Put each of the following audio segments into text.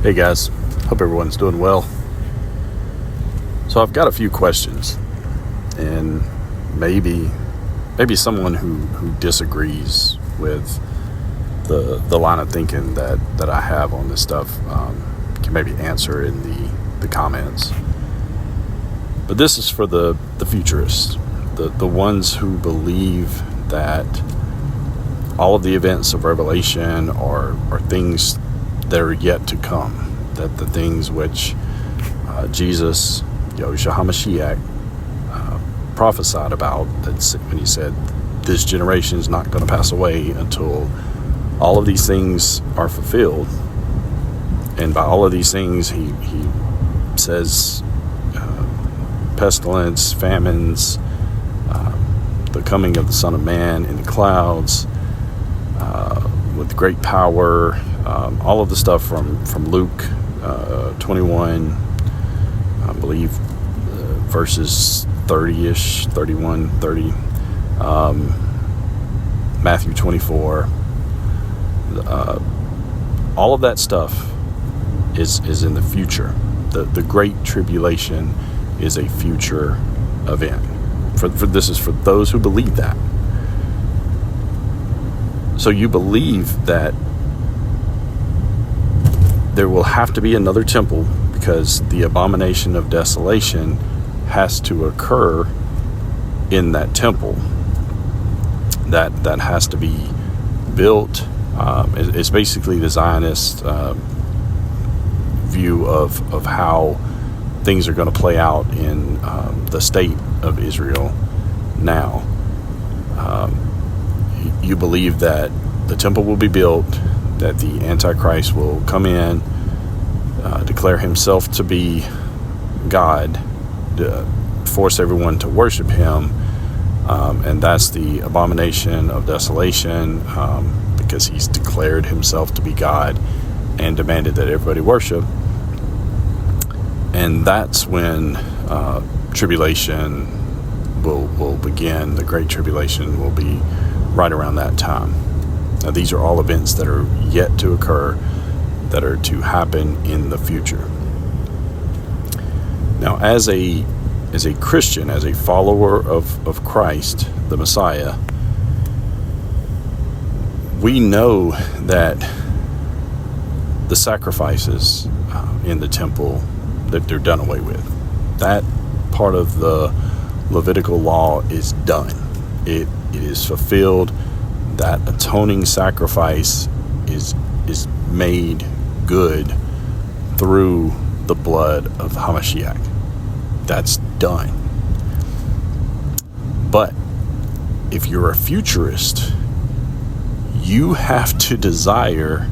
Hey guys, hope everyone's doing well. So I've got a few questions, and maybe someone who disagrees with the line of thinking that I have on this stuff can maybe answer in the comments. But this is for the futurists, the ones who believe that all of the events of Revelation are things that are yet to come, that the things which Jesus, Yahushua HaMashiach, prophesied about, that's when he said this generation is not going to pass away until all of these things are fulfilled. And by all of these things, he says pestilence, famines, the coming of the Son of Man in the clouds, with great power, all of the stuff from Luke 21, I believe, verses 30-ish, 31, 30, Matthew 24, all of that stuff is in the future. The Great Tribulation is a future event. This is for those who believe that. So you believe that there will have to be another temple because the abomination of desolation has to occur in that temple. That has to be built. It's basically the Zionist view of how things are going to play out in the state of Israel now. You believe that the temple will be built, that the Antichrist will come in, declare himself to be God, force everyone to worship him, and that's the abomination of desolation, because he's declared himself to be God and demanded that everybody worship. And that's when tribulation will begin. The Great Tribulation will be right around that time. Now, these are all events that are yet to occur, that are to happen in the future. Now, as a Christian, as a follower of Christ, the Messiah, we know that the sacrifices in the temple, that they're done away with. That part of the Levitical law is done. It is fulfilled. That atoning sacrifice is made good through the blood of HaMashiach. That's done. But if you're a futurist, you have to desire,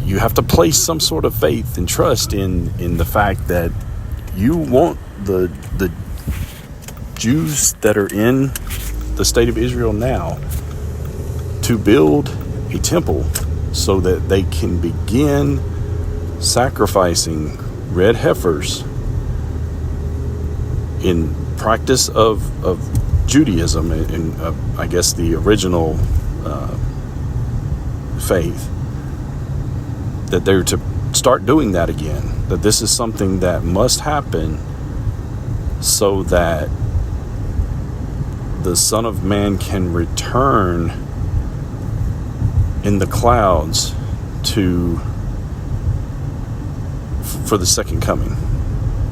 you have to place some sort of faith and trust in the fact that you want the Jews that are in the state of Israel now to build a temple so that they can begin sacrificing red heifers in practice of Judaism and I guess the original faith, that they're to start doing that again, that this is something that must happen so that the Son of Man can return in the clouds for the second coming.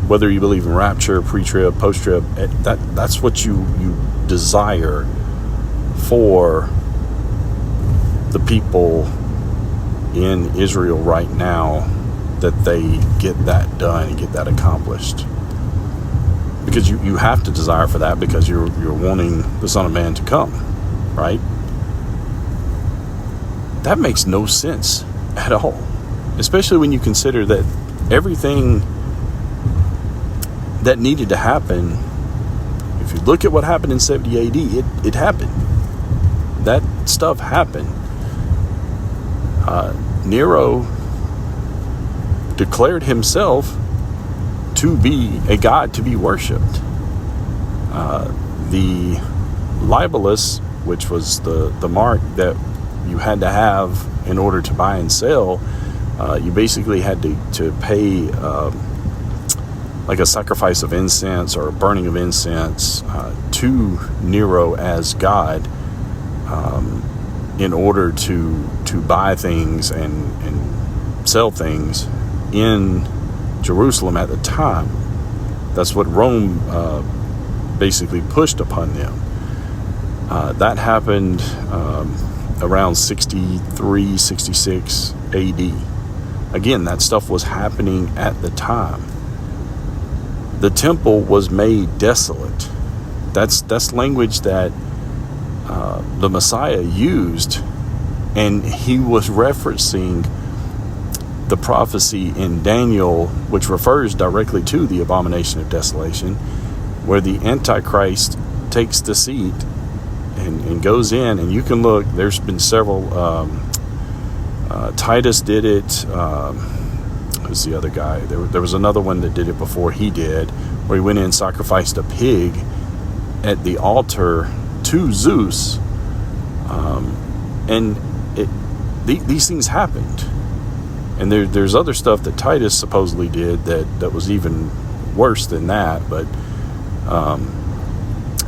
Whether you believe in rapture, pre-trib, post-trib, that's what you desire for the people in Israel right now, that they get that done and get that accomplished. Because you have to desire for that, because you're wanting the Son of Man to come, right? That makes no sense at all, especially when you consider that everything that needed to happen, if you look at what happened in 70 AD, it happened. That stuff happened. Nero declared himself to be a god to be worshipped. The libellus, which was the mark that you had to have in order to buy and sell, You basically had to pay like a sacrifice of incense or a burning of incense to Nero as God, in order to buy things and sell things in Jerusalem at the time. That's what Rome basically pushed upon them. That happened around 63, 66 AD. Again, that stuff was happening at the time. The temple was made desolate. That's language that the Messiah used, and he was referencing the prophecy in Daniel, which refers directly to the abomination of desolation, where the Antichrist takes the seat and goes in. And you can look, there's been several, Titus did it, who's the other guy? There was another one that did it before he did, where he went in and sacrificed a pig at the altar to Zeus. And these things happened. And there's other stuff that Titus supposedly did that was even worse than that. But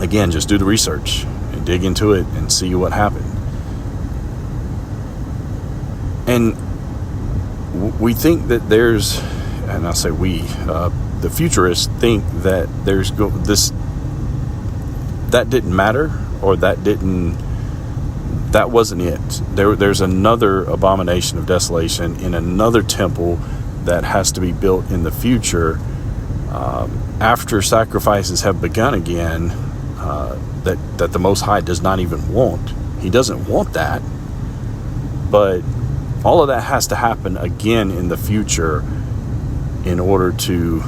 again, just do the research and dig into it and see what happened. And we think that there's, and I say we, the futurists think that there's that didn't matter, or that wasn't it. There's another abomination of desolation in another temple that has to be built in the future, after sacrifices have begun again, that the Most High does not even want. He doesn't want that. But all of that has to happen again in the future in order to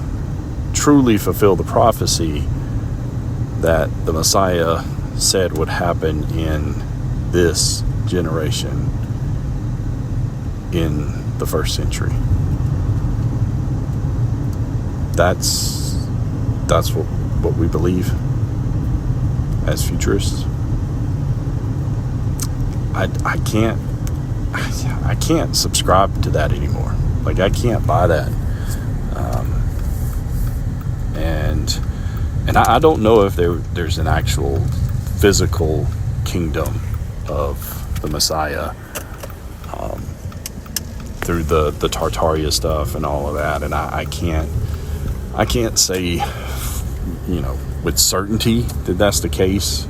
truly fulfill the prophecy that the Messiah said would happen in this generation in the first century. That's what we believe as futurists. I can't subscribe to that anymore. Like, I can't buy that. And I don't know if there's an actual physical kingdom of the Messiah, through the Tartaria stuff and all of that. And I can't say, with certainty that that's the case.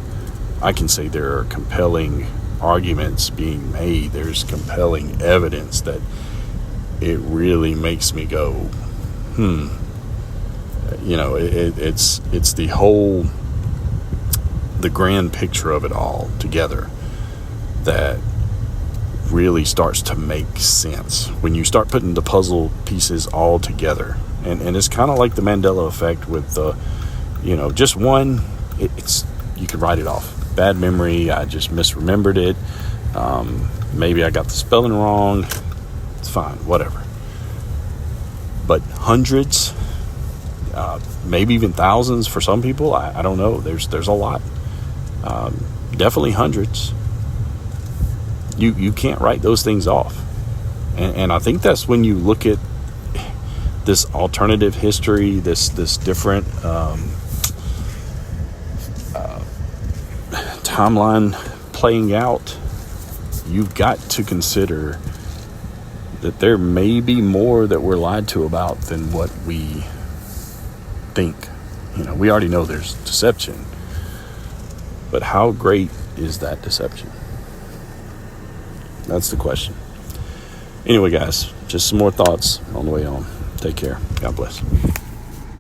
I can say there are compelling arguments being made. There's compelling evidence that it really makes me go, it's the grand picture of it all together that really starts to make sense when you start putting the puzzle pieces all together. And it's kind of like the Mandela effect with the, just one, it's you could write it off. Bad memory, I just misremembered it. Maybe I got the spelling wrong. It's fine, whatever. But hundreds, maybe even thousands for some people. I don't know. There's a lot. Definitely hundreds. You can't write those things off. And I think that's when you look at this alternative history, this different timeline playing out, you've got to consider that there may be more that we're lied to about than what we think. We already know there's deception, but how great is that deception? That's the question. Anyway, guys, just some more thoughts on the way home. Take care. God bless.